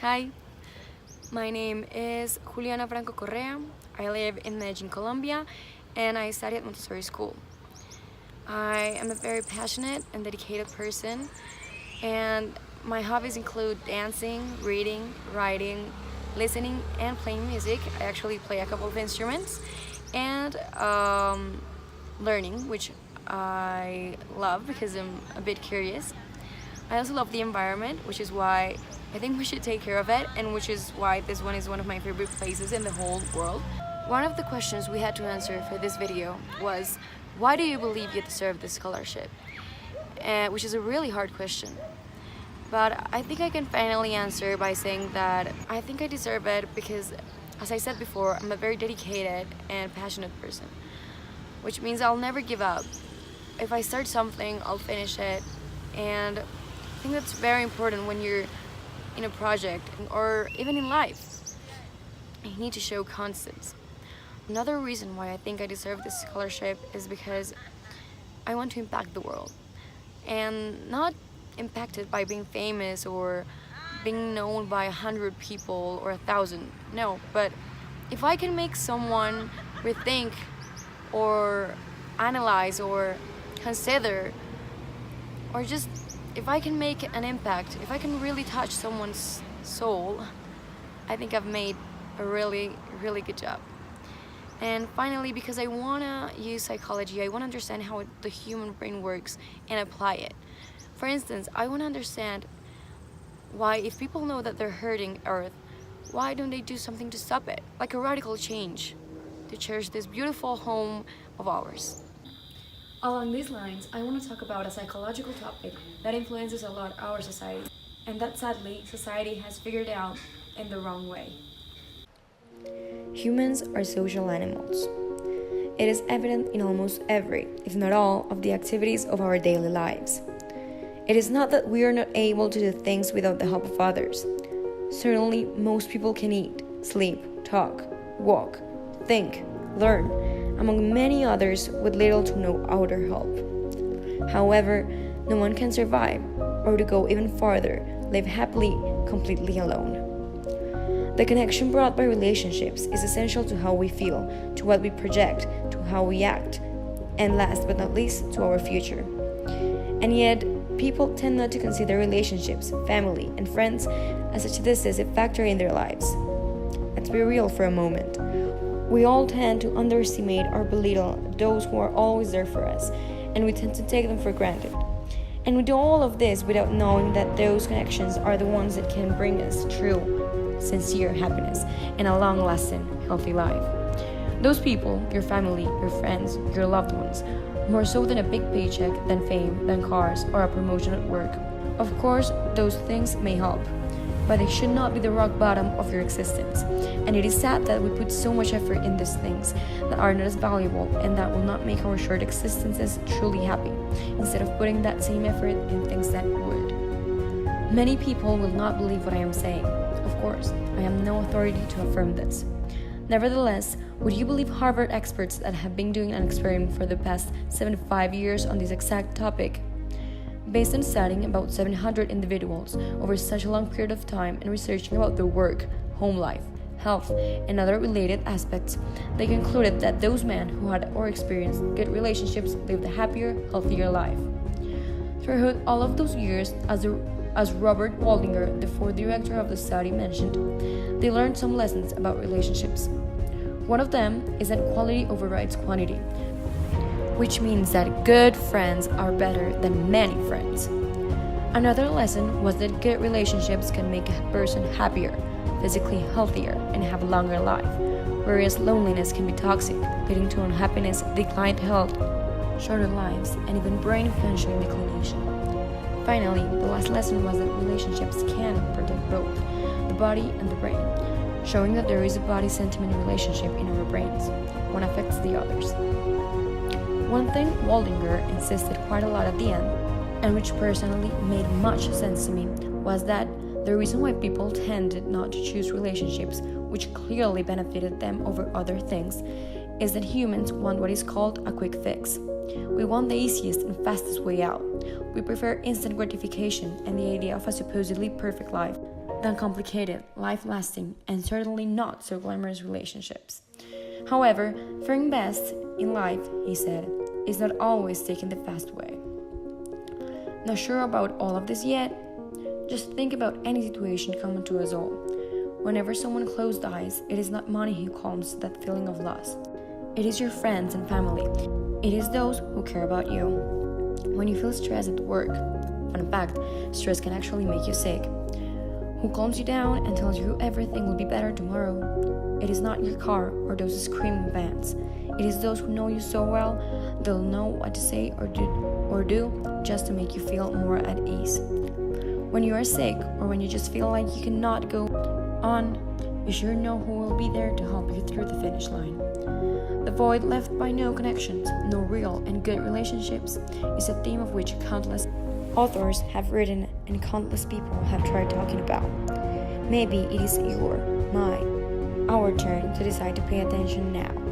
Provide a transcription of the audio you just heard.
Hi, my name is Juliana Franco Correa. I live in Medellin, Colombia, and I study at Montessori school. I am a very passionate and dedicated person, and my hobbies include dancing, reading, writing, listening, and playing music. I actually play a couple of instruments, and learning, which I love because I'm a bit curious. I also love the environment, which is why I think we should take care of it, and which is why this one is one of my favorite places in the whole world. One of the questions we had to answer for this video was, why do you believe you deserve this scholarship? Which is a really hard question. But I think I can finally answer by saying that I think I deserve it because, as I said before, I'm a very dedicated and passionate person, which means I'll never give up. If I start something, I'll finish it, and I think that's very important when you're in a project or even in life. You need to show constance. Another reason why I think I deserve this scholarship is because I want to impact the world, and not impacted by being famous or being known by 100 people or 1,000. No, but if I can make someone rethink or analyze or consider, or just if I can make an impact, if I can really touch someone's soul, I think I've made a really, really good job. And finally, because I want to use psychology, I want to understand how the human brain works and apply it. For instance, I want to understand why, if people know that they're hurting Earth, why don't they do something to stop it? Like a radical change, to cherish this beautiful home of ours. Along these lines, I want to talk about a psychological topic that influences a lot our society, and that sadly, society has figured out in the wrong way. Humans are social animals. It is evident in almost every, if not all, of the activities of our daily lives. It is not that we are not able to do things without the help of others. Certainly, most people can eat, sleep, talk, walk, think, learn, among many others with little to no outer help. However, no one can survive, or to go even farther, live happily, completely alone. The connection brought by relationships is essential to how we feel, to what we project, to how we act, and last but not least, to our future. And yet, people tend not to consider relationships, family, and friends as such a decisive factor in their lives. Let's be real for a moment. We all tend to underestimate or belittle those who are always there for us, and we tend to take them for granted. And we do all of this without knowing that those connections are the ones that can bring us true, sincere happiness and a long-lasting, healthy life. Those people, your family, your friends, your loved ones, more so than a big paycheck, than fame, than cars, or a promotion at work. Of course, those things may help, but they should not be the rock bottom of your existence. And it is sad that we put so much effort in these things that are not as valuable and that will not make our short existences truly happy, instead of putting that same effort in things that would. Many people will not believe what I am saying. Of course, I am no authority to affirm this. Nevertheless, would you believe Harvard experts that have been doing an experiment for the past 75 years on this exact topic? Based on studying about 700 individuals over such a long period of time and researching about their work, home life, health, and other related aspects, they concluded that those men who had or experienced good relationships lived a happier, healthier life. Throughout all of those years, as Robert Waldinger, the fourth director of the study, mentioned, they learned some lessons about relationships. One of them is that quality overrides quantity, which means that good friends are better than many friends. Another lesson was that good relationships can make a person happier, physically healthier, and have a longer life, whereas loneliness can be toxic, leading to unhappiness, declined health, shorter lives, and even brain function declination. Finally, the last lesson was that relationships can protect both the body and the brain, showing that there is a body-sentiment relationship in our brains. One affects the others. One thing Waldinger insisted quite a lot at the end, and which personally made much sense to me, was that the reason why people tended not to choose relationships which clearly benefited them over other things is that humans want what is called a quick fix. We want the easiest and fastest way out. We prefer instant gratification and the idea of a supposedly perfect life. than complicated, life-lasting, and certainly not so glamorous relationships. However, faring best in life, he said, is not always taking the fast way. Not sure about all of this yet? Just think about any situation common to us all. Whenever someone close dies, it is not money who calms that feeling of loss. It is your friends and family. It is those who care about you. When you feel stressed at work, fun fact, stress can actually make you sick. Who calms you down and tells you everything will be better tomorrow? It is not your car or those screaming vans. It is those who know you so well, they'll know what to say or do just to make you feel more at ease. When you are sick or when you just feel like you cannot go on, you sure know who will be there to help you through the finish line. The void left by no connections, no real and good relationships, is a theme of which countless authors have written and countless people have tried talking about. Maybe it is our turn to decide to pay attention now.